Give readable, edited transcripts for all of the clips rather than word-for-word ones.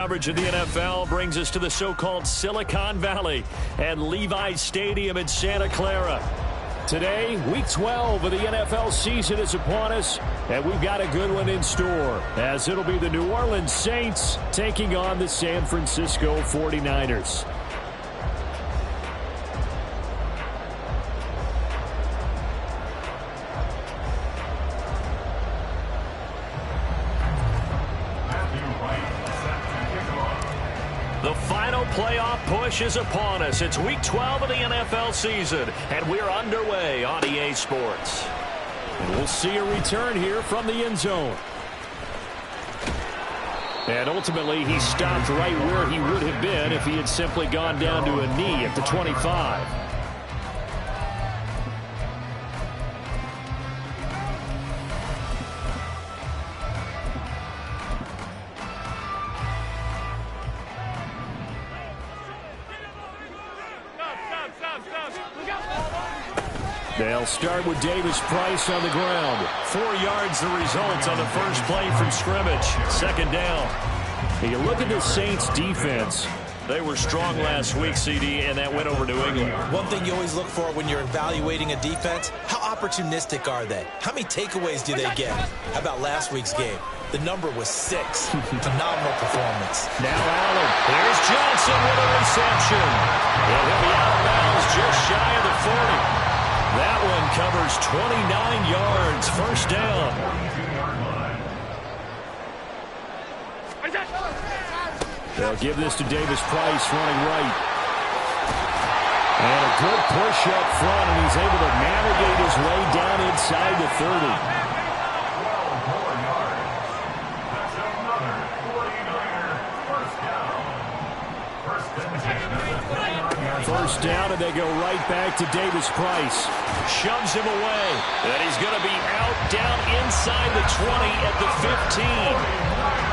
Coverage of the NFL brings us to the so-called Silicon Valley and Levi's Stadium in Santa Clara. Today, Week 12 of the NFL season is upon us, and we've got a good one in store, as it'll be the New Orleans Saints taking on the San Francisco 49ers. The final playoff push is upon us. It's Week 12 of the NFL season, and we're underway on EA Sports. And we'll see a return here from the end zone. And ultimately, he stopped right where he would have been if he had simply gone down to a knee at the 25. They'll start with Davis Price on the ground. 4 yards the result on the first play from scrimmage. Second down. And you look at the Saints defense. They were strong last week, CD, and that went over New England. One thing you always look for when you're evaluating a defense, how opportunistic are they? How many takeaways do they get? How about last week's game? The number was 6. Phenomenal performance. Now Allen. Here's Johnson with a reception. He'll be out of bounds just shy of the 40. That one covers 29 yards. First down. They'll give this to Davis Price running right. And a good push up front, and he's able to navigate his way down inside the 30. First down, and they go right back to Davis Price. Shoves him away. And he's going to be out down inside the 20 at the 15.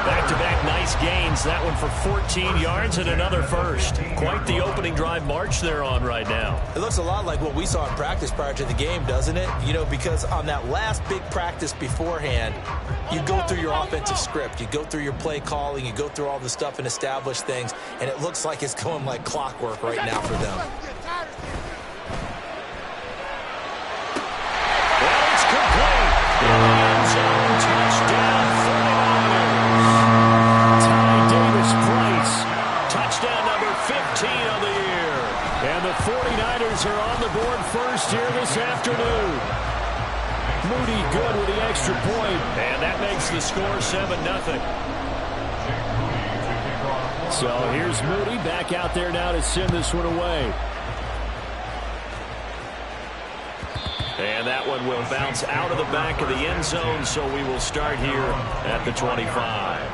Back-to-back nice gains. That one for 14 yards and another first. Quite the opening drive march they're on right now. It looks a lot like what we saw in practice prior to the game, doesn't it? You know, because on that last big practice beforehand, you go through your offensive script. You go through your play calling. You go through all the stuff and establish things. And it looks like it's going like clockwork right now for them. Well, it's complete. In the end zone, touchdown, 49ers. Ty Davis Price, touchdown number 15 of the year. And the 49ers are on the board first here this afternoon. Moody good with the extra point, and that makes the score 7-0. So here's Moody back out there now to send this one away. And that one will bounce out of the back of the end zone, so we will start here at the 25.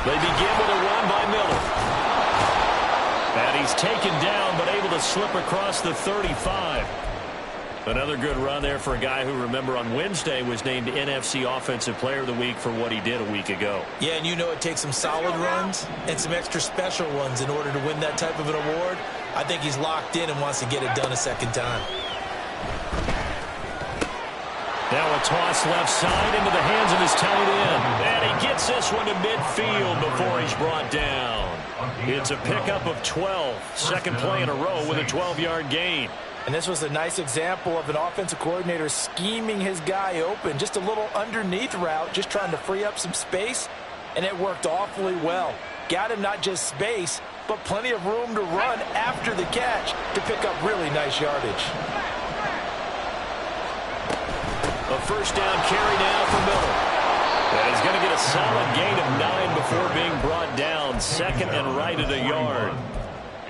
They begin with a run by Miller. And he's taken down, but able to slip across the 35. Another good run there for a guy who, remember, on Wednesday was named NFC Offensive Player of the Week for what he did a week ago. Yeah, and you know it takes some solid runs and some extra special ones in order to win that type of an award. I think he's locked in and wants to get it done a second time. Now a toss left side into the hands of his tight end. And he gets this one to midfield before he's brought down. It's a pickup of 12. Second play in a row with a 12-yard gain. And this was a nice example of an offensive coordinator scheming his guy open. Just a little underneath route, just trying to free up some space. And it worked awfully well. Got him not just space, but plenty of room to run after the catch to pick up really nice yardage. A first down carry now for Miller. And he's going to get a solid gain of 9 before being brought down. Second and right at a yard.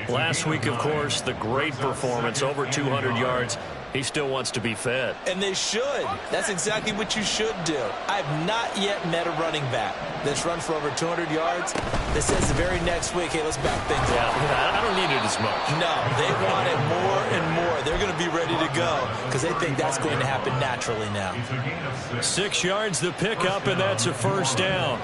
Last week, of course, the great performance, over 200 yards. He still wants to be fed. And they should. That's exactly what you should do. I've not yet met a running back that's run for over 200 yards that says the very next week, hey, let's back things up. I don't need it as much. No, they want it more and more. are. They're going to be ready to go because they think that's going to happen naturally now. 6 yards the pickup, and that's a first down.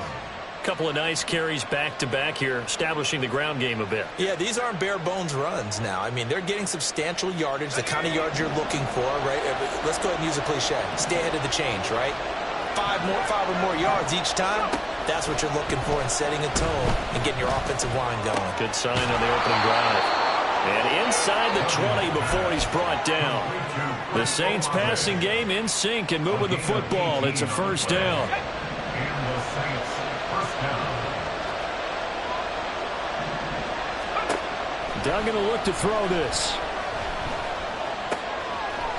Couple of nice carries back-to-back here, establishing the ground game a bit. Yeah, these aren't bare-bones runs now. I mean, they're getting substantial yardage, the kind of yards you're looking for, right? Let's go ahead and use a cliche. Stay ahead of the change, right? 5 or more yards each time. That's what you're looking for in setting a tone and getting your offensive line going. Good sign on the opening drive. And inside the 20 before he's brought down. The Saints passing game in sync and moving the football. It's a first down. Duggan will look to throw this.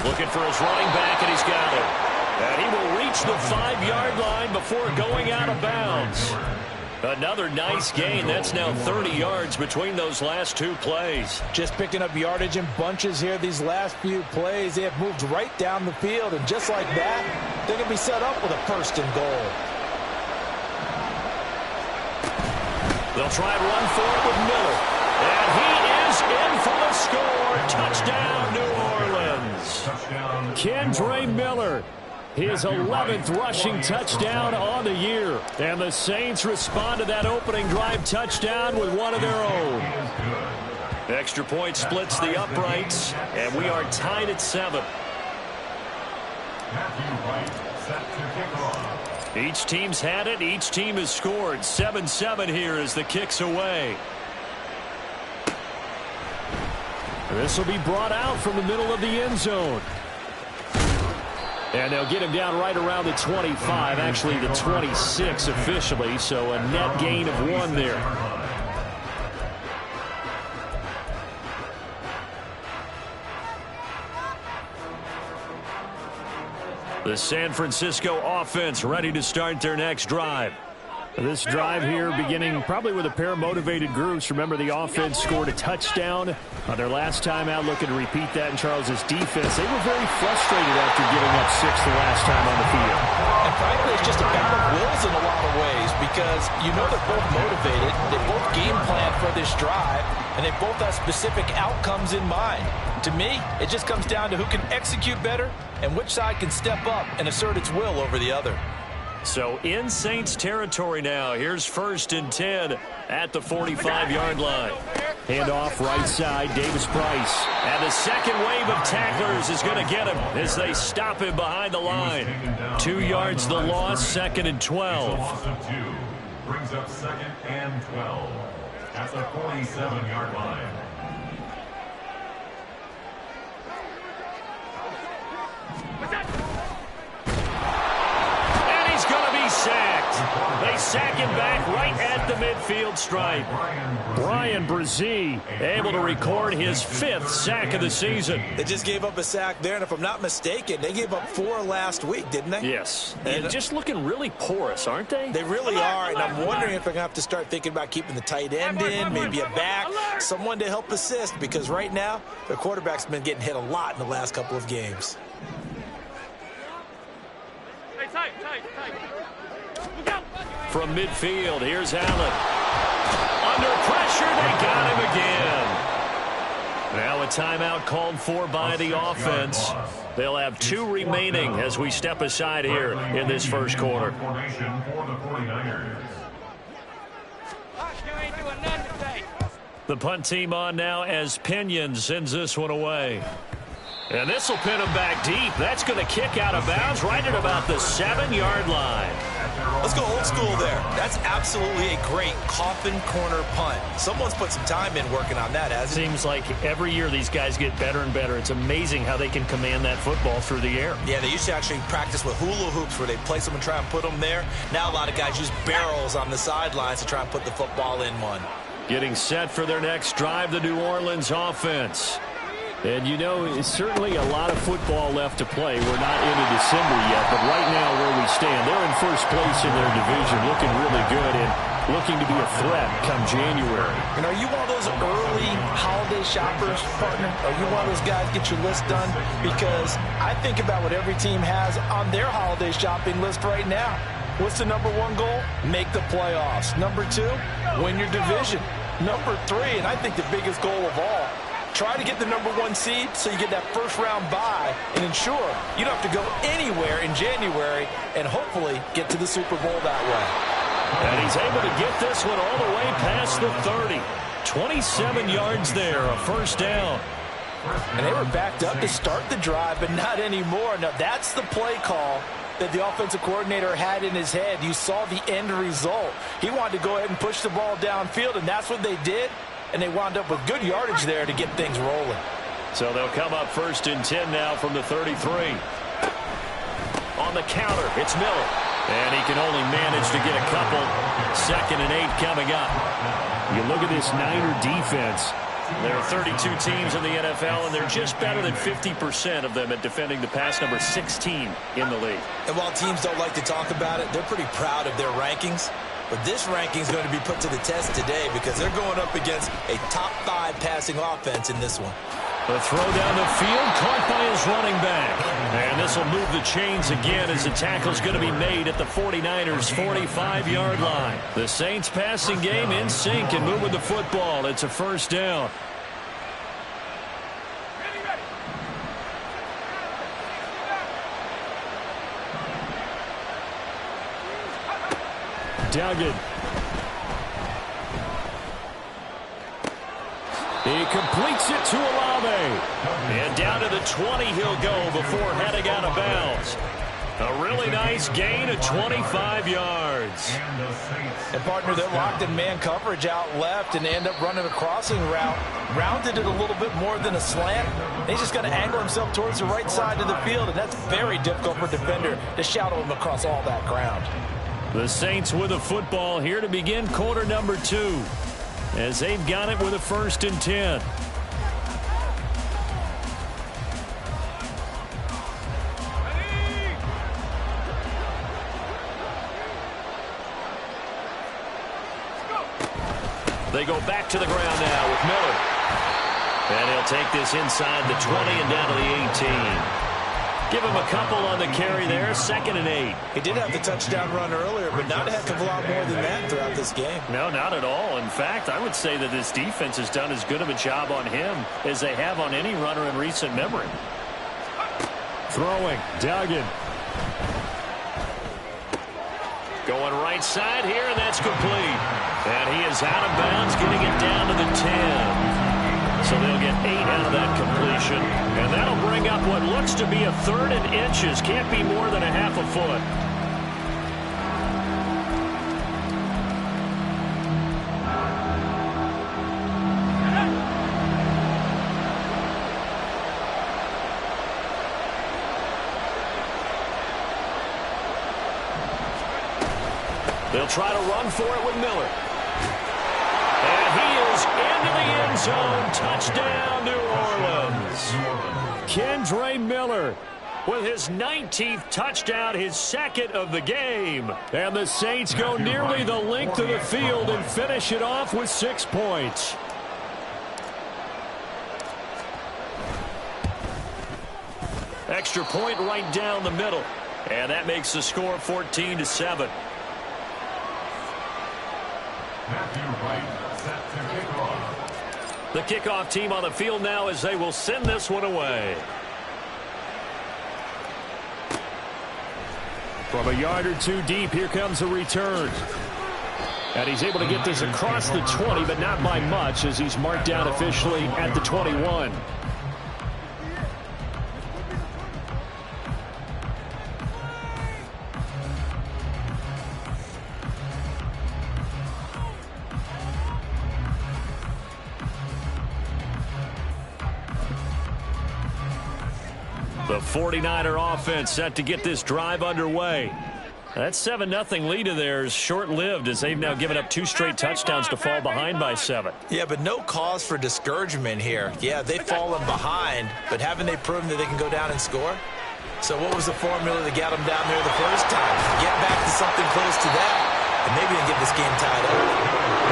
Looking for his running back, and he's got it. And he will reach the 5-yard line before going out of bounds. Another nice gain. That's now 30 yards between those last 2 plays. Just picking up yardage in bunches here these last few plays. They have moved right down the field, and just like that, they're going to be set up with a first and goal. They'll try and run for it with Miller. And he is in for the score. Touchdown, New Orleans. Kendre Miller, his 11th rushing touchdown on the year. And the Saints respond to that opening drive touchdown with one of their own. Extra point splits the uprights, and we are tied at 7. Each team's had it. Each team has scored. 7-7 here as the kick's away. This will be brought out from the middle of the end zone. And they'll get him down right around the 25, actually the 26 officially, so a net gain of 1 there. The San Francisco offense ready to start their next drive. This drive here beginning probably with a pair of motivated groups. Remember, the offense scored a touchdown on their last time out. Looking to repeat that in Charles's defense. They were very frustrated after giving up 6 the last time on the field. And frankly, it's just a battle of wills in a lot of ways because you know they're both motivated. They both game plan for this drive, and they both have specific outcomes in mind. To me, it just comes down to who can execute better and which side can step up and assert its will over the other. So in Saints territory now. Here's 1st and 10 at the 45-yard line. Handoff right side, Davis Price. And the second wave of tacklers is going to get him as they stop him behind the line. 2 yards the loss, 2nd and 12. Brings up 2nd and 12 at the 47-yard line. Sacked. They sack him back right at the midfield stripe. Bryan Bresee able to record his 5th sack of the season. They just gave up a sack there, and if I'm not mistaken, they gave up 4 last week, didn't they? Yes. And just looking really porous, aren't they? They really are, and I'm wondering if they're going to have to start thinking about keeping the tight end in, maybe a back, someone to help assist, because right now, their quarterback's been getting hit a lot in the last couple of games. From midfield, here's Allen. Under pressure, they got him again. Now a timeout called for by the offense. They'll have 2 remaining as we step aside here in this first quarter. The punt team on now as Pinion sends this one away. And this will pin him back deep. That's going to kick out of bounds right at about the 7-yard line. Let's go old school there. That's absolutely a great coffin corner punt. Someone's put some time in working on that, hasn't it? Seems like every year these guys get better and better. It's amazing how they can command that football through the air. Yeah, they used to actually practice with hula hoops where they place them and try and put them there. Now a lot of guys use barrels on the sidelines to try and put the football in one. Getting set for their next drive, the New Orleans offense. And, you know, it's certainly a lot of football left to play. We're not into December yet, but right now where we stand, they're in first place in their division, looking really good and looking to be a threat come January. And are you one of those early holiday shoppers, partner? Are you one of those guys get your list done? Because I think about what every team has on their holiday shopping list right now. What's the number 1 goal? Make the playoffs. Number 2, win your division. Number 3, and I think the biggest goal of all, Try to get the #1 seed so you get that first-round bye and ensure you don't have to go anywhere in January and hopefully get to the Super Bowl that way. And he's able to get this one all the way past the 30. 27 yards there, a first down. And they were backed up to start the drive, but not anymore. Now, that's the play call that the offensive coordinator had in his head. You saw the end result. He wanted to go ahead and push the ball downfield, and that's what they did. And they wound up with good yardage there to get things rolling. So they'll come up 1st and 10 now from the 33. On the counter, it's Miller. And he can only manage to get a couple. 2nd and 8 coming up. You look at this Niner defense. There are 32 teams in the NFL, and they're just better than 50% of them at defending the pass, number 16 in the league. And while teams don't like to talk about it, they're pretty proud of their rankings. But this ranking is going to be put to the test today because they're going up against a top 5 passing offense in this one. The throw down the field, caught by his running back. And this will move the chains again as the tackle's going to be made at the 49ers' 45-yard line. The Saints passing game in sync and moving the football. It's a first down. Duggan. He completes it to Olave. And down to the 20 he'll go before heading out of bounds. A really nice gain of 25 yards. And partner, they're locked in man coverage out left and end up running a crossing route. Rounded it a little bit more than a slant. He's just going to angle himself towards the right side of the field, and that's very difficult for a defender to shadow him across all that ground. The Saints with a football here to begin quarter number 2. As they've got it with a 1st and 10. They go back to the ground now with Miller. And he'll take this inside the 20 and down to the 18. Give him a couple on the carry there, 2nd and 8. He did have the touchdown run earlier, but not a heck of a lot more than that throughout this game. No, not at all. In fact, I would say that this defense has done as good of a job on him as they have on any runner in recent memory. Throwing, Duggan. Going right side here, and that's complete. And he is out of bounds, getting it down to the 10. So they'll get 8 out of that completion. And that'll bring up what looks to be a 3rd and inches. Can't be more than a half a foot. They'll try to run for it with Miller. And he is into the end zone. Touchdown, New Orleans. Kendre Miller with his 19th touchdown, his 2nd of the game. And the Saints go nearly the length of the field and finish it off with 6 points. Extra point right down the middle. And that makes the score 14-7. Matthew Wright set to kick off. The kickoff team on the field now as they will send this one away. From a yard or 2 deep, here comes a return. And he's able to get this across the 20, but not by much as he's marked down officially at the 21. The 49er offense set to get this drive underway. That 7-0 lead of theirs short-lived as they've now given up 2 straight touchdowns to fall behind by 7. Yeah, but no cause for discouragement here. Yeah, they've fallen behind, but haven't they proven that they can go down and score? So what was the formula that got them down there the first time? Get back to something close to that, and maybe they'll get this game tied up.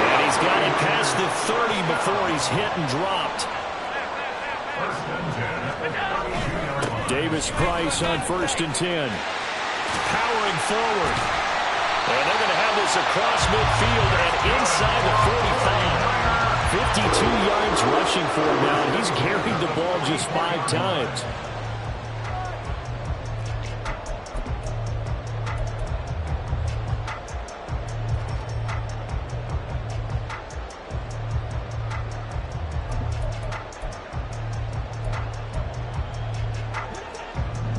And he's got it past the 30 before he's hit and dropped. Davis Price on 1st and 10. Powering forward. And they're going to have this across midfield and inside the 52 yards rushing for him now. He's carried the ball just 5 times.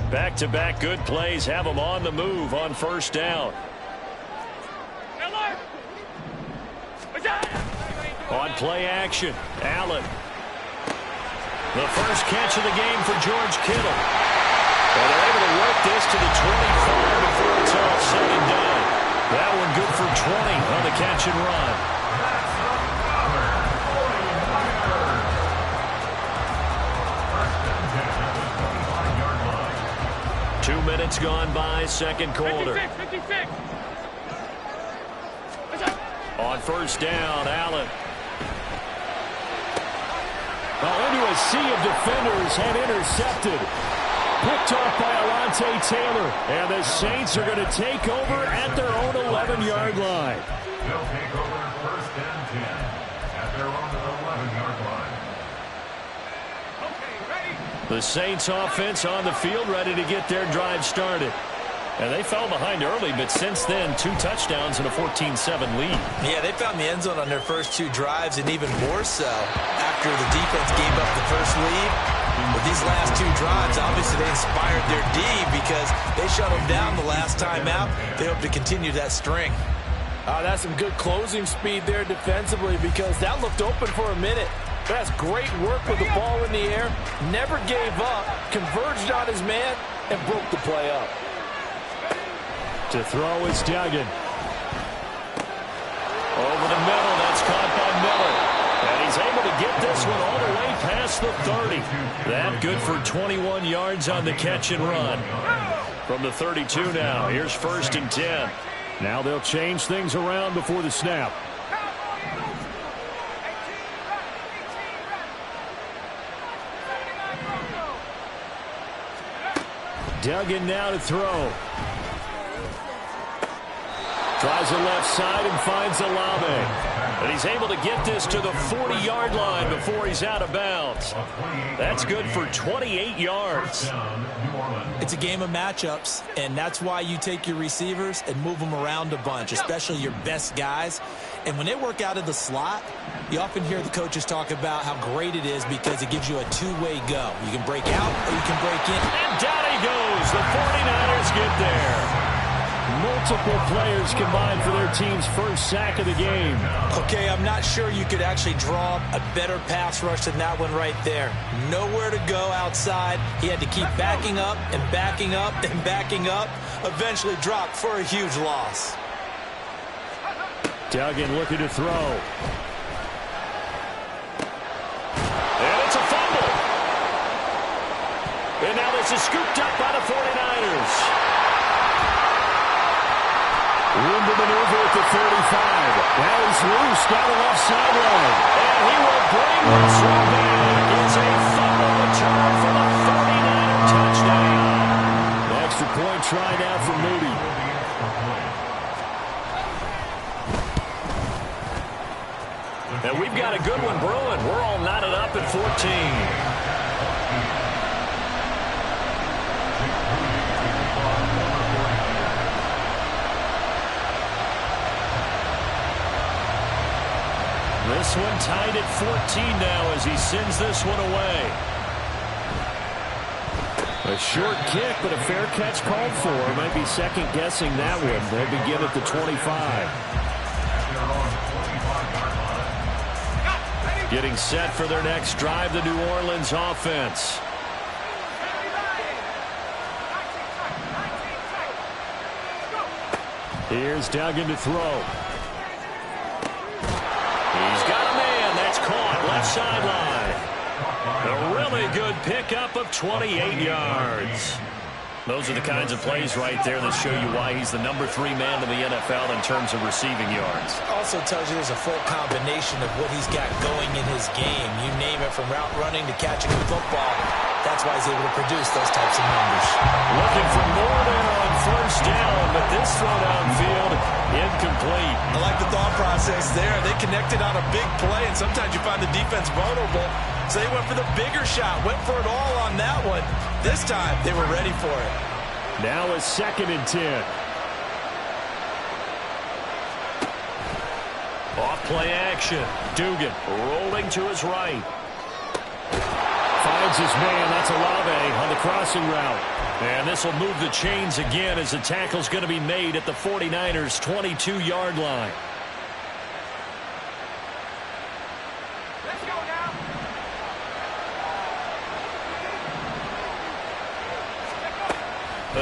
Back-to-back good plays have him on the move on first down. On play action, Allen. The first catch of the game for George Kittle. And they're able to work this to the 25 before it's all said and done. That one good for 20 on the catch and run. 2 minutes gone by, second quarter. 56. On first down, Allen. Into a sea of defenders and intercepted. Picked off by Alontae Taylor. And the Saints are going to take over at their own 11-yard line. They'll take over first and 10 at their own 11-yard line. The Saints offense on the field ready to get their drive started. And they fell behind early, but since then, 2 touchdowns and a 14-7 lead. Yeah, they found the end zone on their first 2 drives, and even more so after the defense gave up the first lead. But these last 2 drives, obviously they inspired their D because they shut them down the last time out. They hope to continue that string. That's some good closing speed there defensively because that looked open for a minute. That's great work with the ball in the air. Never gave up, converged on his man, and broke the play up. To throw is Duggan. Over the middle, that's caught by Miller. And he's able to get this one all the way past the 30. That good for 21 yards on the catch and run. From the 32 now, here's first and 10. Now they'll change things around before the snap. Duggan now to throw. Tries the left side and finds Olave. And he's able to get this to the 40-yard line before he's out of bounds. That's good for 28 yards. It's a game of matchups, and that's why you take your receivers and move them around a bunch, especially your best guys. And when they work out of the slot, you often hear the coaches talk about how great it is because it gives you a two-way go. You can break out or you can break in. And down he goes. The 49ers get there. Multiple players combined for their team's first sack of the game. Okay, I'm not sure you could actually draw a better pass rush than that one right there. Nowhere to go outside. He had to keep backing up and backing up and backing up. Eventually dropped for a huge loss. Duggan looking to throw. And it's a fumble. And now this is scooped up by the 49ers. Room to maneuver at the 35. Now he's loose down the left sideline. And he will bring this one back. It's a fumble return for the 49er touchdown. The extra point try now for Moody. And we've got a good one brewing. We're all knotted up at 14. This one tied at 14 now as he sends this one away. A short kick, but a fair catch called for. Might be second-guessing that one. They'll begin at the 25. Getting set for their next drive, the New Orleans offense. Here's Duggan to throw. He's got a man. That's caught left sideline. A really good pickup of 28 yards. Those are the kinds of plays right there that show you why he's the number 3 man in the NFL in terms of receiving yards. Also tells you there's a full combination of what he's got going in his game. You name it, from route running to catching the football. That's why he's able to produce those types of numbers. Looking for more there on first down, but this throw downfield incomplete. I like the thought process. process there. They connected on a big play, and sometimes you find the defense vulnerable. So they went for the bigger shot, went for it all on that one. This time, they were ready for it. Now a 2nd and 10. Off play action. Dugan rolling to his right. Finds his man. That's Olave on the crossing route. And this will move the chains again as the tackle's going to be made at the 49ers' 22-yard line. Let's go now.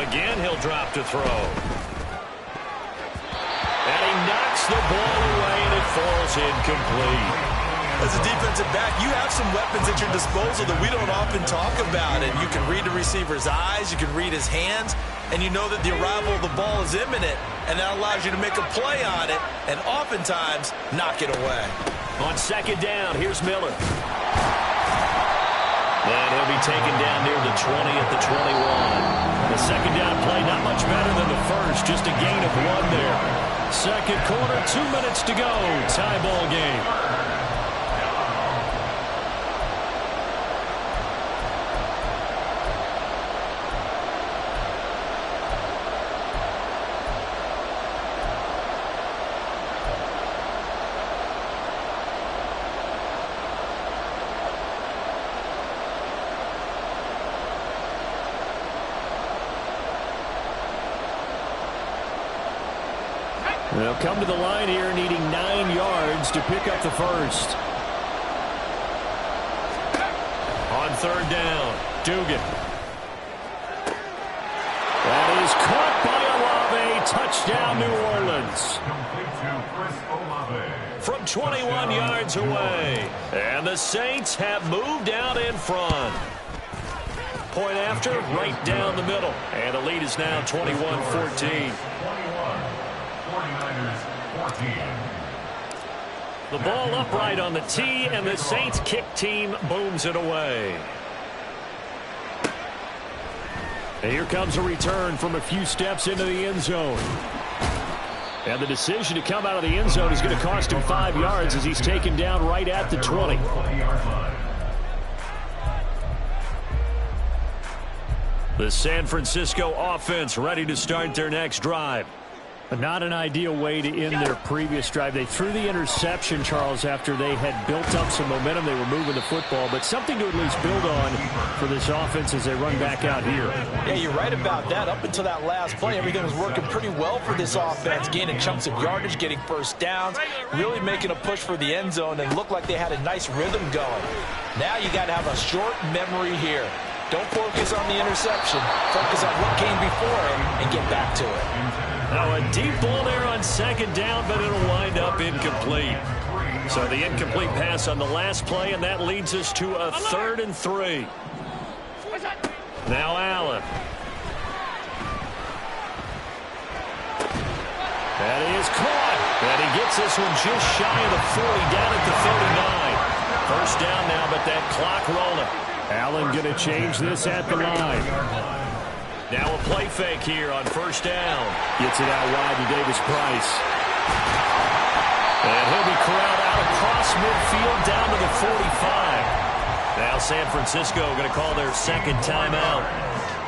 Again, he'll drop to throw. And he knocks the ball away, and it falls incomplete. As a defensive back, you have some weapons at your disposal that we don't often talk about. And you can read the receiver's eyes, you can read his hands, and you know that the arrival of the ball is imminent, and that allows you to make a play on it and oftentimes knock it away. On 2nd down, here's Miller. And he'll be taken down near the 20 at the 21. The 2nd down play, not much better than the first, just a gain of 1 there. 2nd quarter, 2 minutes to go. Tie ball game. They'll come to the line here needing 9 yards to pick up the first. On 3rd down, Dugan. That is caught by Olave. Touchdown, New Orleans. From 21 yards away. And the Saints have moved out in front. Point after, right down the middle. And the lead is now 21-14. 49ers 14. The ball upright on the tee, and the Saints kick team booms it away. And here comes a return from a few steps into the end zone. And the decision to come out of the end zone is going to cost him 5 yards as he's taken down right at the 20. The San Francisco offense ready to start their next drive. But not an ideal way to end their previous drive. They threw the interception, Charles, after they had built up some momentum. They were moving the football, but something to at least build on for this offense as they run back out here. Yeah, you're right about that. Up until that last play, everything was working pretty well for this offense, gaining chunks of yardage, getting first downs, really making a push for the end zone, and looked like they had a nice rhythm going. Now you got to have a short memory here. Don't focus on the interception. Focus on what came before it and get back to it. Now a deep ball there on 2nd down, but it'll wind up incomplete. So the incomplete pass on the last play, and that leads us to a 3rd and 3. Now Allen. That is caught. And he gets this one just shy of the 40, down at the 39. First down now, but that clock rolling. Allen going to change this at the line. Now a play fake here on 1st down. Gets it out wide to Davis Price. And he'll be corralled out across midfield down to the 45. Now San Francisco going to call their 2nd timeout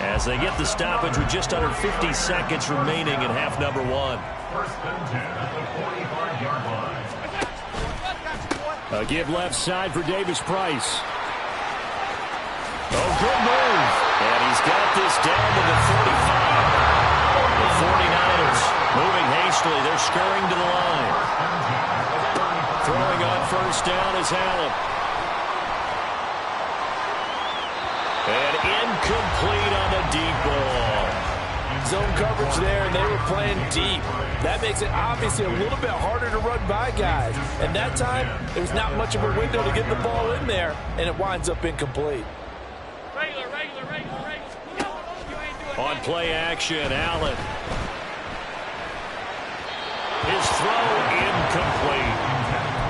as they get the stoppage with just under 50 seconds remaining in half number 1. 1st and 10 at the 45-yard line. A give left side for Davis Price. Oh, good move. And he's got this down to the 45. The 49ers moving hastily. They're scurrying to the line. Throwing on 1st down is Allen. And incomplete on the deep ball. Zone coverage there, and they were playing deep. That makes it obviously a little bit harder to run by guys. And that time, there's not much of a window to get the ball in there, and it winds up incomplete. Regular. On play action, Allen. His throw incomplete.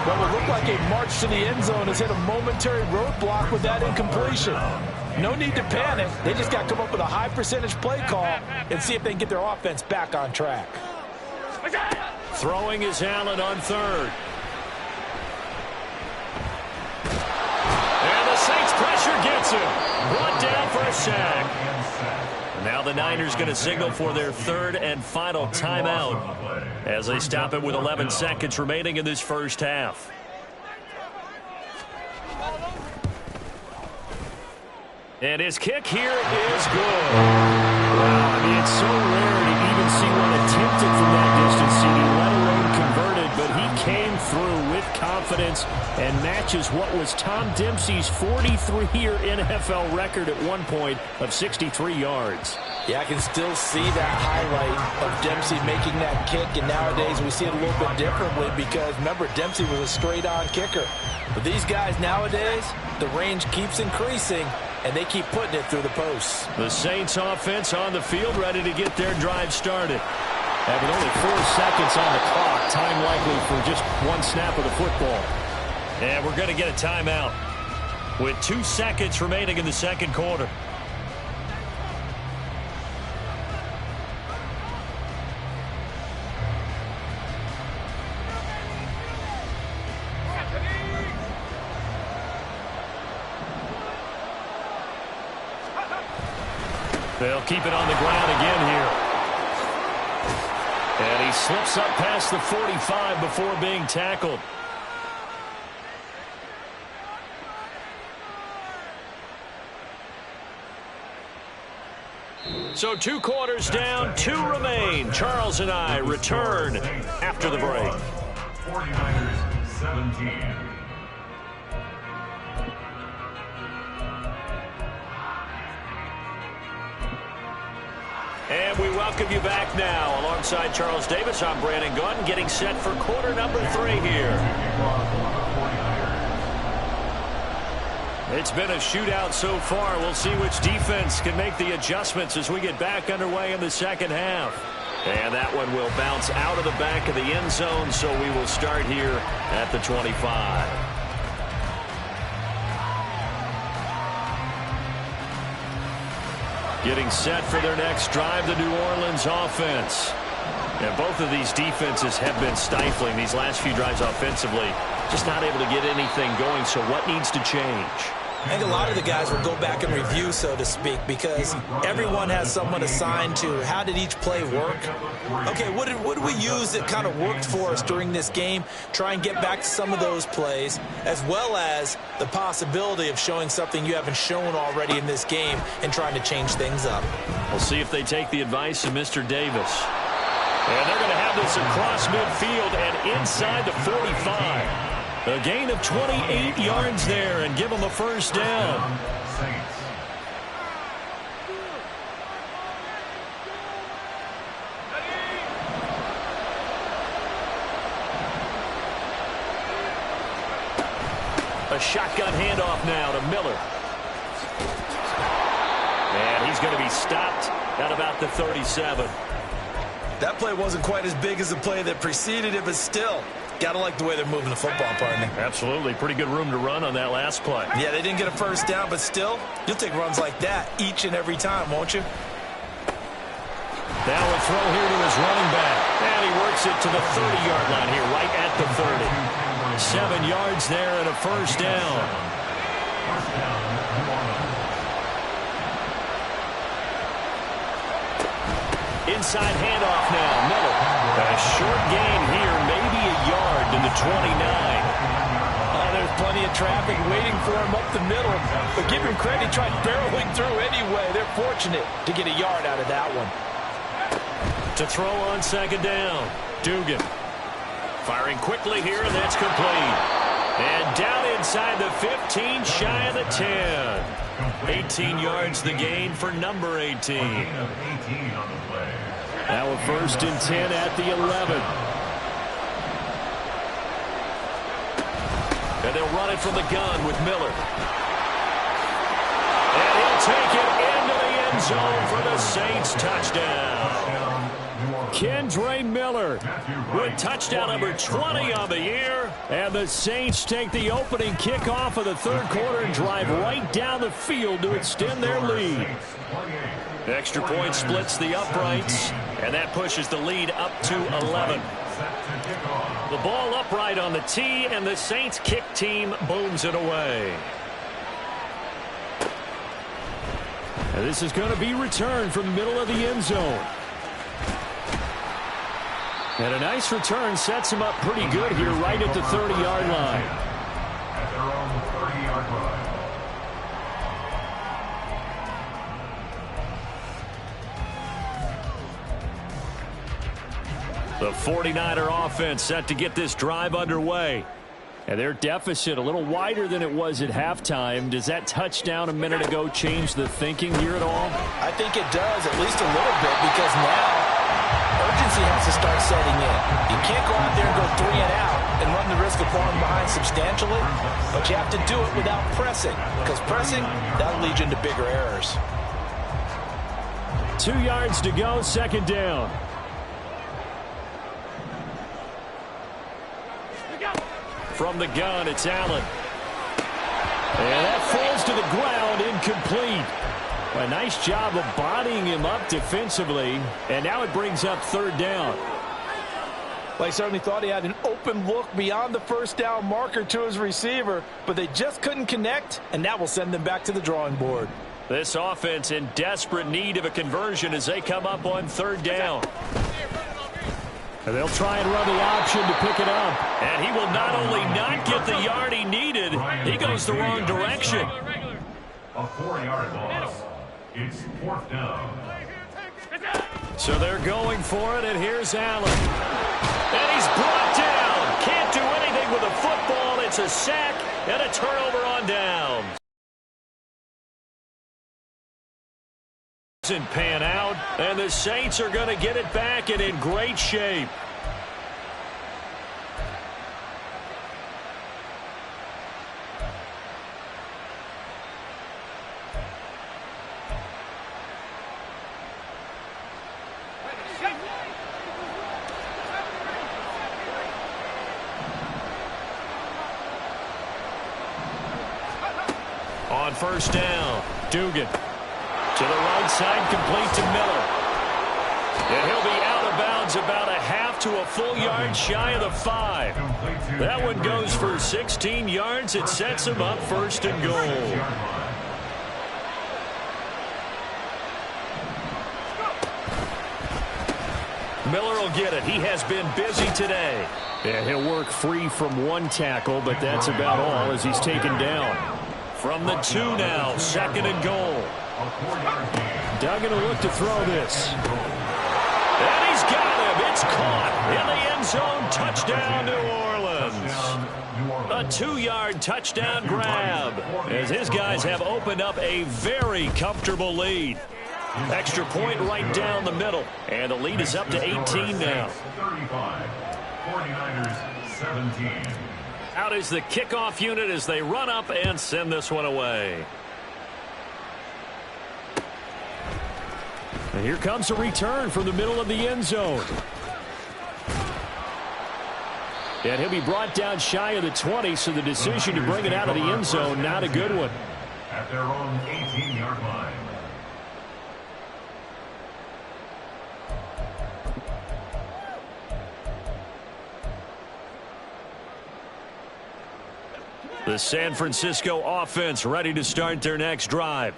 Well, it looked like a march to the end zone has hit a momentary roadblock with that incompletion. No need to panic. They just got to come up with a high percentage play call and see if they can get their offense back on track. Throwing is Allen on third. And the Saints pressure gets him. Brought down for a sack. And now the Niners going to signal for their third and final timeout as they stop it with 11 seconds remaining in this first half. And his kick here is good. Wow, I mean, it's so rare to even see one attempted from that distance, CD, let alone converted, but he came through with confidence and matches what was Tom Dempsey's 43-year NFL record at one point of 63 yards. Yeah, I can still see that highlight of Dempsey making that kick, and nowadays we see it a little bit differently because, remember, Dempsey was a straight-on kicker. But these guys nowadays, the range keeps increasing, and they keep putting it through the posts. The Saints offense on the field, ready to get their drive started. And with only 4 seconds on the clock, time likely for just one snap of the football. And we're going to get a timeout with 2 seconds remaining in the second quarter. They'll keep it on the ground again here. And he slips up past the 45 before being tackled. So 2 quarters down, 2 remain. Charles and I return after the break. 49ers 17. And we welcome you back now. Alongside Charles Davis, I'm Brandon Gaudin, getting set for quarter number 3 here. It's been a shootout so far. We'll see which defense can make the adjustments as we get back underway in the second half. And that one will bounce out of the back of the end zone, so we will start here at the 25. Getting set for their next drive, the New Orleans offense. And both of these defenses have been stifling these last few drives offensively. Just not able to get anything going, so what needs to change? I think a lot of the guys will go back and review, so to speak, because everyone has someone assigned to how did each play work. Okay, what did we use that kind of worked for us during this game? Try and get back to some of those plays, as well as the possibility of showing something you haven't shown already in this game and trying to change things up. We'll see if they take the advice of Mr. Davis. And they're going to have this across midfield and inside the 45. A gain of 28 yards there and give them a first down. A shotgun handoff now to Miller. And he's going to be stopped at about the 37. That play wasn't quite as big as the play that preceded it, but still, gotta like the way they're moving the football, partner. Absolutely. Pretty good room to run on that last play. Yeah, they didn't get a first down, but still, you'll take runs like that each and every time, won't you? Now a throw here to his running back. And he works it to the 30-yard line here, right at the 30. 7 yards there and a first down. Inside handoff now, Miller. A short gain here, maybe a yard to the 29. Oh, there's plenty of traffic waiting for him up the middle. But give him credit, he tried barreling through anyway. They're fortunate to get a yard out of that one. To throw on second down, Dugan. Firing quickly here, and that's complete. And down inside the 15, shy of the 10. 18 yards the gain for number 18. Now a first and 10 at the 11. And they'll run it from the gun with Miller. And he'll take it into the end zone for the Saints touchdown. Kendre Miller with touchdown number 20 on the year. And the Saints take the opening kickoff of the third quarter and drive right down the field to extend their lead. Extra point splits the uprights, and that pushes the lead up to 11. set to kick off. The ball upright on the tee, and the Saints kick team booms it away. And this is going to be returned from the middle of the end zone. And a nice return sets him up pretty good here right at the 30-yard line. At their own 30-yard line. The 49er offense set to get this drive underway. And their deficit a little wider than it was at halftime. Does that touchdown a minute ago change the thinking here at all? I think it does, at least a little bit, because now urgency has to start setting in. You can't go out there and go 3 and out and run the risk of falling behind substantially, but you have to do it without pressing, because pressing, that'll lead you into bigger errors. 2 yards to go, second down. From the gun, it's Allen. And that falls to the ground, incomplete. A nice job of bodying him up defensively, and now it brings up third down. Well, he certainly thought he had an open look beyond the first down marker to his receiver, but they just couldn't connect, and that will send them back to the drawing board. This offense in desperate need of a conversion as they come up on third down. And they'll try and run the option to pick it up. And he will not only not get the yard he needed, he goes the wrong direction. A 4-yard loss. It's fourth down. So they're going for it, and here's Allen. And he's brought down. Can't do anything with a football. It's a sack and a turnover on down. Doesn't pan out, and the Saints are going to get it back and in great shape. On first down, Dugan. To the right side, complete to Miller. And he'll be out of bounds about a half to a full yard shy of the 5. That one goes for 16 yards. It sets him up first and goal. Miller will get it. He has been busy today. And he'll work free from one tackle, but that's about all as he's taken down. From the 2 now, second and goal. Duggan will look to throw this. And he's got him. It's caught in the end zone. Touchdown, New Orleans. A 2-yard touchdown grab as his guys have opened up a very comfortable lead. Extra point right down the middle. And the lead is up to 18 now. 35. 49ers 17. Out is the kickoff unit as they run up and send this one away. And here comes a return from the middle of the end zone. And he'll be brought down shy of the 20, so the decision to bring it out of the end zone, not a good one. At their own 18-yard line. The San Francisco offense ready to start their next drive.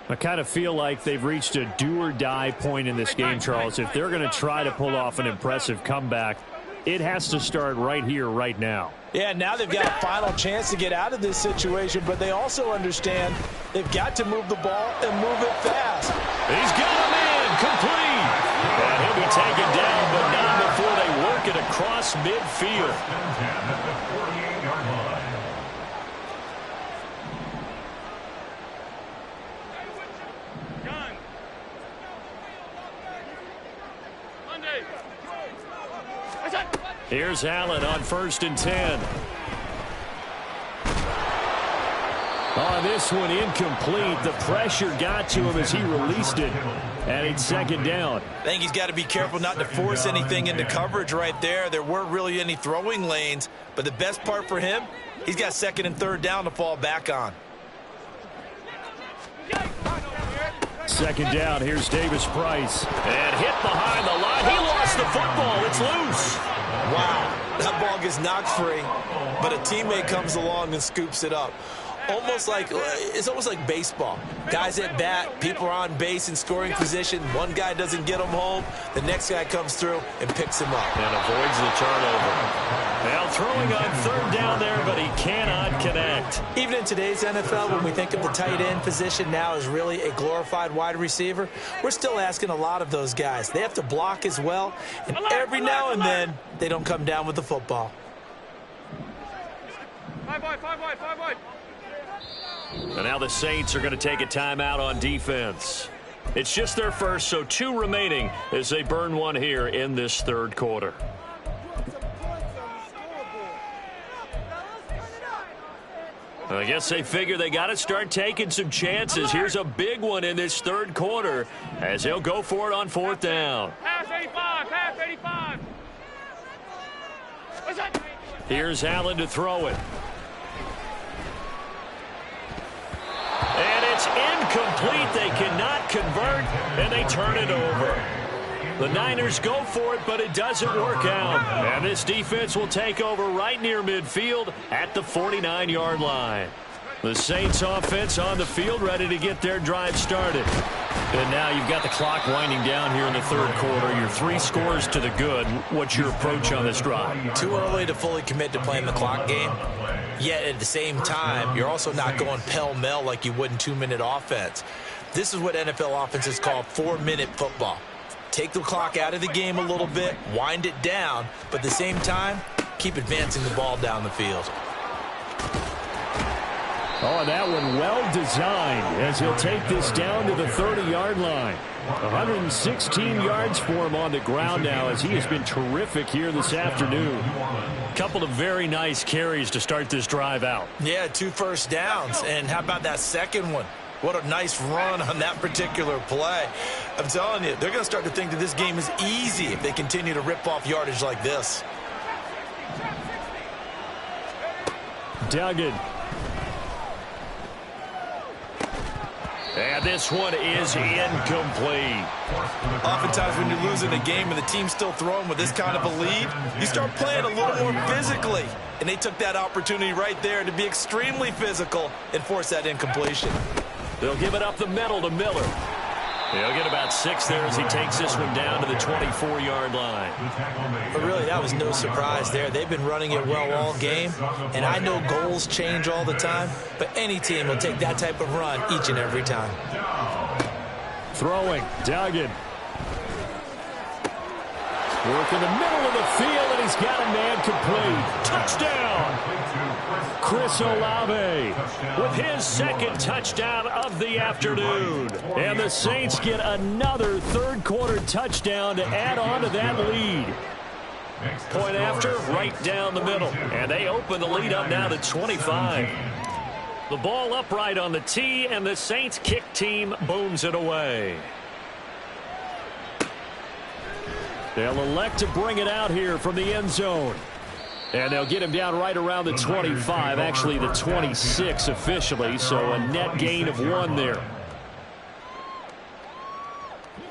I kind of feel like they've reached a do-or-die point in this game, Charles. If they're going to try to pull off an impressive comeback, it has to start right here, right now. Yeah, now they've got a final chance to get out of this situation, but they also understand they've got to move the ball and move it fast. He's got a man complete. And he'll be taken down, but not before they work it across midfield. At the 48-yard line. Here's Allen on first and 10. On this one, incomplete. The pressure got to him as he released it. And it's second down. I think he's got to be careful not to force anything into coverage right there. There weren't really any throwing lanes. But the best part for him, he's got second and third down to fall back on. Second down, here's Davis Price. And hit behind the line. He lost the football. football. It's loose. Wow, that ball gets knocked free, but a teammate comes along and scoops it up. It's almost like baseball. Guys at bat, people are on base in scoring position. One guy doesn't get him home. The next guy comes through and picks him up. And avoids the turnover. Now throwing on third down there, but he cannot connect. Even in today's NFL, when we think of the tight end position now as really a glorified wide receiver, we're still asking a lot of those guys. They have to block as well, and every now and then, they don't come down with the football. 5 wide, 5 wide, 5 wide. And now the Saints are going to take a timeout on defense. It's just their first, so 2 remaining as they burn one here in this third quarter. I guess they figure they got to start taking some chances. Here's a big one in this third quarter as they'll go for it on fourth down. Pass 85, pass 85. What's that? Here's Allen to throw it. And it's incomplete. They cannot convert, and they turn it over. The Niners go for it, but it doesn't work out. And this defense will take over right near midfield at the 49-yard line. The Saints offense on the field, ready to get their drive started. And now you've got the clock winding down here in the third quarter. You're 3 scores to the good. What's your approach on this drive? Too early to fully commit to playing the clock game. Yet at the same time, you're also not going pell-mell like you would in 2-minute offense. This is what NFL offenses call 4-minute football. Take the clock out of the game a little bit, wind it down, but at the same time, keep advancing the ball down the field. Oh, that one well designed as he'll take this down to the 30-yard line. 116 yards for him on the ground now as he has been terrific here this afternoon. Couple of very nice carries to start this drive out. Yeah, 2 first downs. And how about that second one? What a nice run on that particular play. I'm telling you, they're going to start to think that this game is easy if they continue to rip off yardage like this. Duggan. And this one is incomplete. Oftentimes when you're losing a game and the team's still throwing with this kind of a lead, you start playing a little more physically. And they took that opportunity right there to be extremely physical and force that incompletion. They'll give it up the middle to Miller. He'll get about 6 there as he takes this one down to the 24-yard line. But really, that was no surprise there. They've been running it well all game, and I know goals change all the time, but any team will take that type of run each and every time. Throwing, Duggan. Work in the middle of the field, and he's got a man complete. Touchdown! Chris Olave with his second touchdown of the afternoon. And the Saints get another third-quarter touchdown to add on to that lead. Point after, right down the middle. And they open the lead up now to 25. The ball upright on the tee, and the Saints kick team booms it away. They'll elect to bring it out here from the end zone. And they'll get him down right around the 25, actually the 26 officially, so a net gain of 1 there.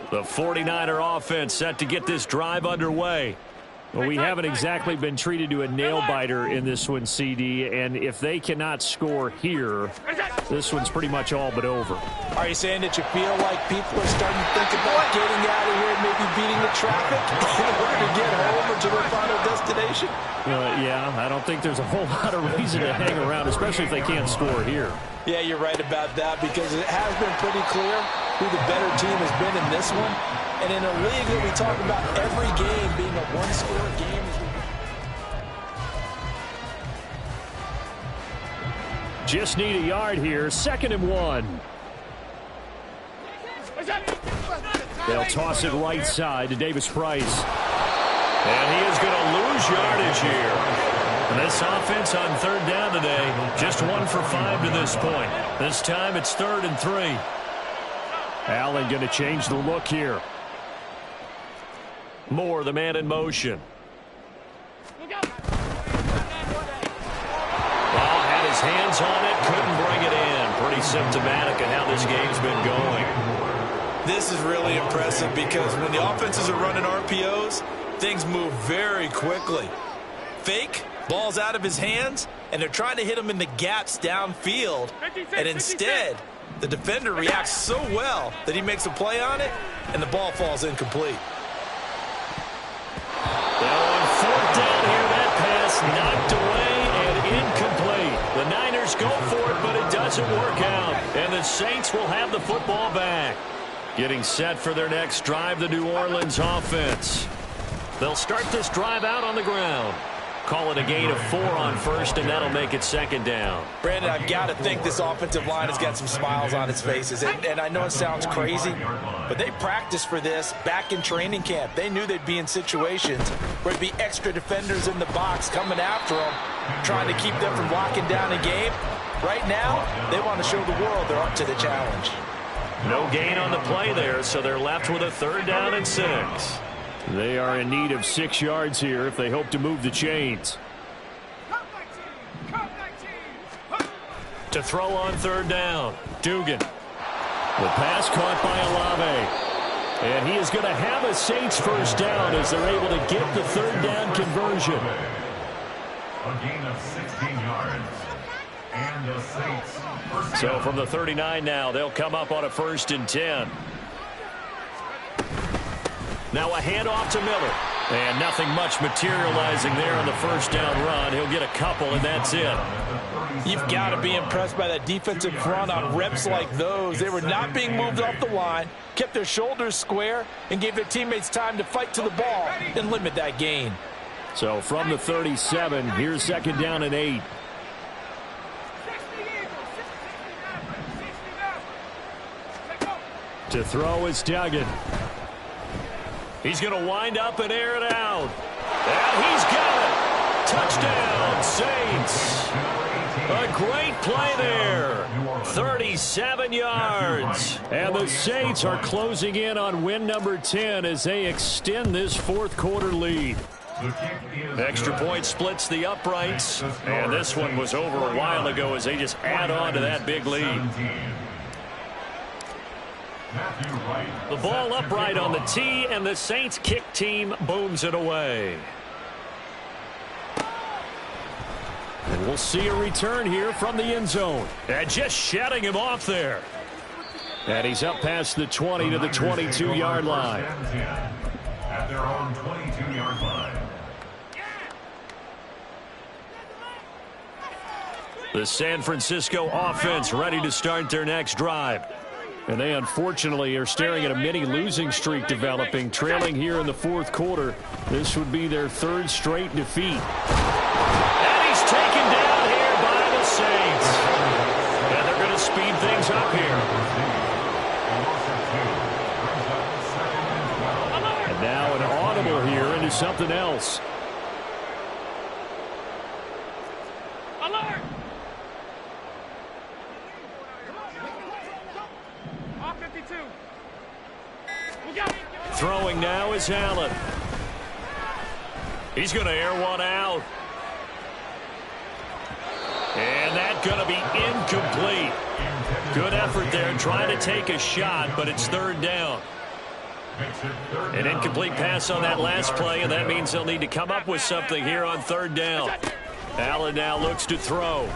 The 49er offense set to get this drive underway. Well, we haven't exactly been treated to a nail-biter in this one, CD, and if they cannot score here, this one's pretty much all but over. Are you saying that you feel like people are starting to think about getting out of here and maybe beating the traffic in order to get home or to their final destination? Yeah, I don't think there's a whole lot of reason to hang around, especially if they can't score here. Yeah, you're right about that because it has been pretty clear who the better team has been in this one. And in a league that we talk about every game being a one-score game. Just need a yard here. 2nd and 1. They'll toss it right side to Davis Price. And he is going to lose yardage here. And this offense on third down today, just 1 for 5 to this point. This time it's 3rd and 3. Allen going to change the look here. Moore, the man in motion. Had his hands on it, couldn't bring it in. Pretty symptomatic of how this game's been going. This is really impressive because when the offenses are running RPOs, things move very quickly. Fake, ball's out of his hands, and they're trying to hit him in the gaps downfield. And instead, the defender reacts so well that he makes a play on it, and the ball falls incomplete. Now on fourth down here, that pass knocked away and incomplete. The Niners go for it, but it doesn't work out. And the Saints will have the football back. Getting set for their next drive, the New Orleans offense. They'll start this drive out on the ground. Call it a gain of 4 on first, and that'll make it second down. Brandon, I've got to think this offensive line has got some smiles on its faces. And I know it sounds crazy, but they practiced for this back in training camp. They knew they'd be in situations where there'd be extra defenders in the box coming after them, trying to keep them from locking down a game. Right now, they want to show the world they're up to the challenge. No gain on the play there, so they're left with a 3rd down and 6. They are in need of 6 yards here if they hope to move the chains. To throw on 3rd down, Dugan. The pass caught by Olave. And he is going to have a Saints first down as they're able to get the 3rd down conversion. A gain of 16 yards. And the Saints first So down. from the 39 now, they'll come up on a 1st and 10. Now a handoff to Miller. And nothing much materializing there on the 1st down run. He'll get a couple, and that's it. You've got to be impressed by that defensive front on reps like those. They were not being moved off the line, kept their shoulders square, and gave their teammates time to fight to the ball and limit that gain. So from the 37, here's 2nd down and 8. To throw is Duggan. He's going to wind up and air it out. And he's got it. Touchdown, Saints. A great play there. 37 yards. And the Saints are closing in on win number 10 as they extend this 4th quarter lead. Extra point splits the uprights. And this one was over a while ago as they just add on to that big lead. The ball upright on the tee, and the Saints kick team booms it away. And we'll see a return here from the end zone. And just shutting him off there. And he's up past the 20 to the 22-yard line. At their own 22-yard line. The San Francisco offense ready to start their next drive. And they unfortunately are staring at a mini losing streak developing, trailing here in the 4th quarter. This would be their 3rd straight defeat. And he's taken down here by the Saints. And they're going to speed things up here. And now an audible here into something else. Alert! Throwing now is Allen. He's going to air one out. And that's going to be incomplete. Good effort there trying to take a shot, but it's 3rd down. An incomplete pass on that last play, and that means they'll need to come up with something here on 3rd down. Allen now looks to throw.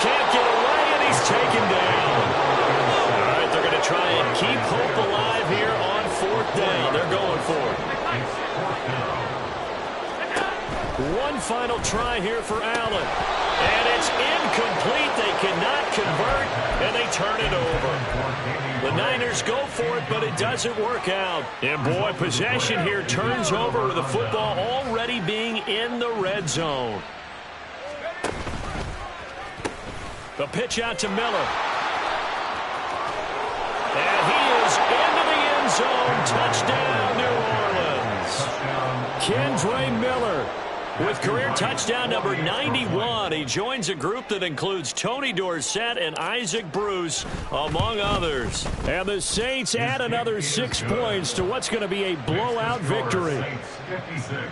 Can't get away, and he's taken down. All right, they're going to try and keep hope alive here on 4th down. They're going for it. One final try here for Allen. And it's incomplete. They cannot convert, and they turn it over. The Niners go for it, but it doesn't work out. And, boy, possession here turns over with the football already being in the red zone. The pitch out to Miller. And he is into the end zone. Touchdown, New Orleans. Kendre Miller with career touchdown number 91. He joins a group that includes Tony Dorsett and Isaac Bruce, among others. And the Saints add another 6 points to what's going to be a blowout victory.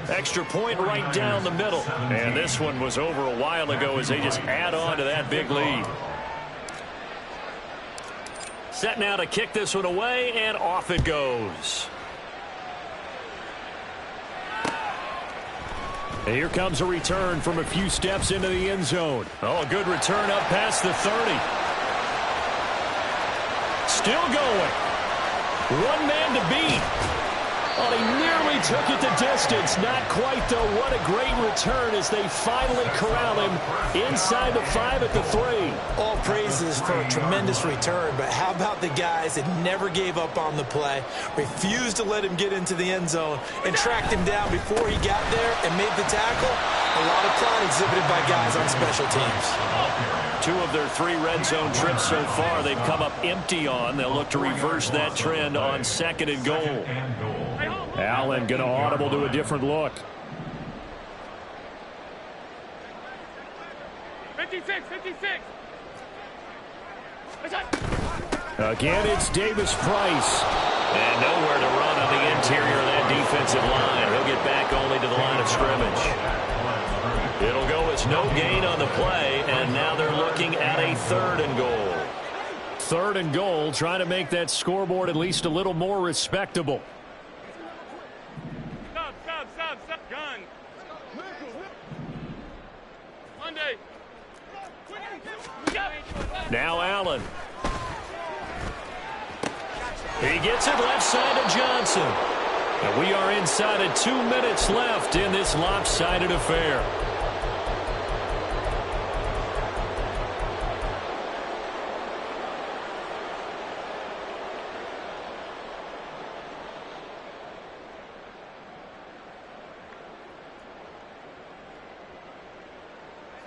Extra point right down the middle. And this one was over a while ago as they just add on to that big lead. Set now to kick this one away, and off it goes. Here comes a return from a few steps into the end zone. Oh, a good return up past the 30. Still going. One man to beat. Oh, he nearly took it the distance. Not quite, though. What a great return as they finally corral him inside the 5 at the 3. All praises for a tremendous return, but how about the guys that never gave up on the play, refused to let him get into the end zone, and tracked him down before he got there and made the tackle? A lot of pride exhibited by guys on special teams. 2 of their 3 red zone trips so far, they've come up empty on. They'll look to reverse that trend on 2nd and goal. Allen going to audible to a different look. 56. Again, it's Davis Price. And nowhere to run on the interior of that defensive line. He'll get back only to the line of scrimmage. It'll go as no gain on the play, and now they're looking at a 3rd and goal. 3rd and goal, trying to make that scoreboard at least a little more respectable. Stop. Gun. Monday. Now Allen. He gets it left side to Johnson. And we are inside of 2 minutes left in this lopsided affair.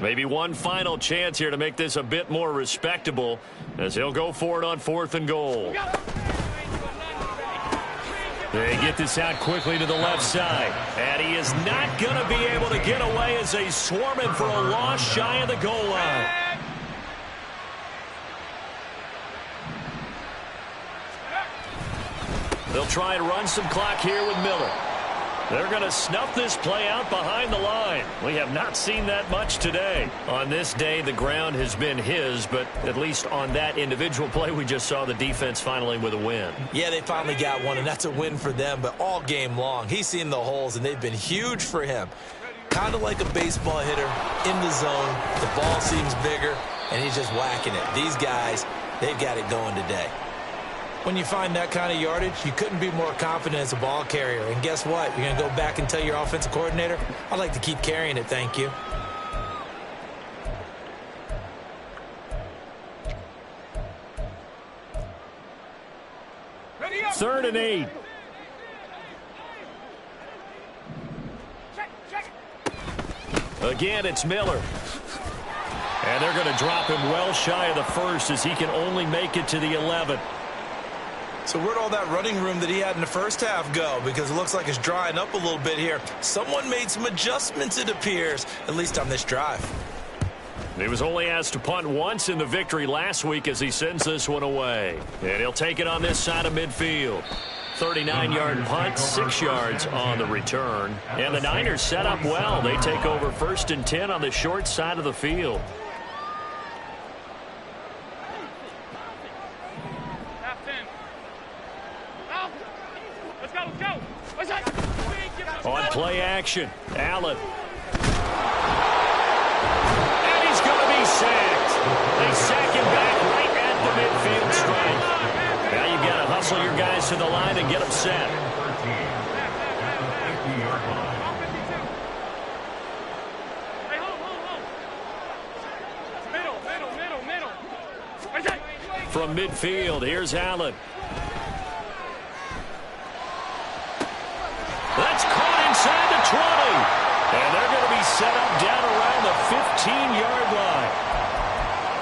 Maybe one final chance here to make this a bit more respectable as he'll go for it on 4th and goal. They get this out quickly to the left side. And he is not going to be able to get away as they swarm him for a loss shy of the goal line. They'll try and run some clock here with Miller. They're going to snuff this play out behind the line. We have not seen that much today. On this day, the ground has been his, but at least on that individual play, we just saw the defense finally with a win. Yeah, they finally got one, and that's a win for them, but all game long, he's seen the holes, and they've been huge for him. Kind of like a baseball hitter in the zone. The ball seems bigger, and he's just whacking it. These guys, they've got it going today. When you find that kind of yardage, you couldn't be more confident as a ball carrier. And guess what? You're going to go back and tell your offensive coordinator, I'd like to keep carrying it, thank you. Third and 8. Again, it's Miller. And they're going to drop him well shy of the 1st as he can only make it to the 11th. So where'd all that running room that he had in the first half go? Because it looks like it's drying up a little bit here. Someone made some adjustments, it appears, at least on this drive. He was only asked to punt once in the victory last week as he sends this one away. And he'll take it on this side of midfield. 39-yard punt, 6 yards on the return. And the Niners set up well. They take over 1st and 10 on the short side of the field. On play action, Allen. And he's going to be sacked. They sack him back right at the midfield stripe. Now you've got to hustle your guys to the line and get them set. From midfield, here's Allen. That's caught inside the 20. And they're going to be set up down around the 15-yard line.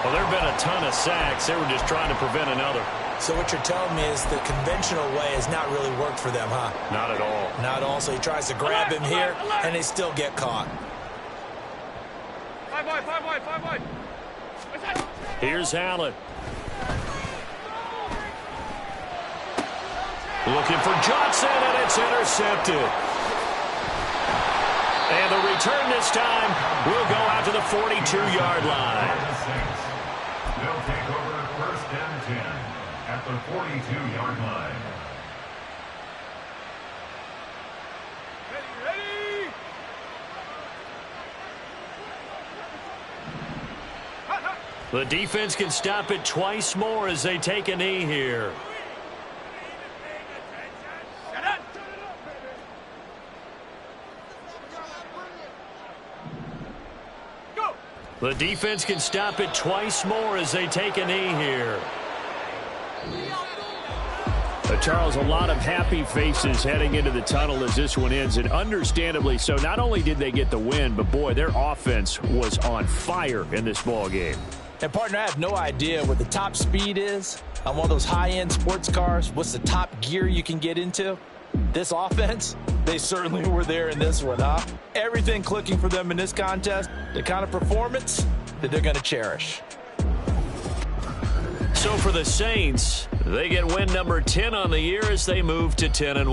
Well, there have been a ton of sacks. They were just trying to prevent another. So what you're telling me is the conventional way has not really worked for them, huh? Not at all. Not at all. So he tries to grab him here, and they still get caught. 5 wide. Here's Allen. Looking for Johnson, and it's intercepted. And the return this time will go out to the 42-yard line. They'll take over 1st and 10 at the 42-yard line. Ready. The defense can stop it twice more as they take a knee here. The defense can stop it twice more as they take a knee here. Charles, a lot of happy faces heading into the tunnel as this one ends, and understandably so. Not only did they get the win, but boy, their offense was on fire in this ball game. And partner, I have no idea what the top speed is on one of those high-end sports cars. What's the top gear you can get into? This offense, they certainly were there in this one, huh? Everything clicking for them in this contest, the kind of performance that they're going to cherish. So for the Saints, they get win number 10 on the year as they move to 10-1.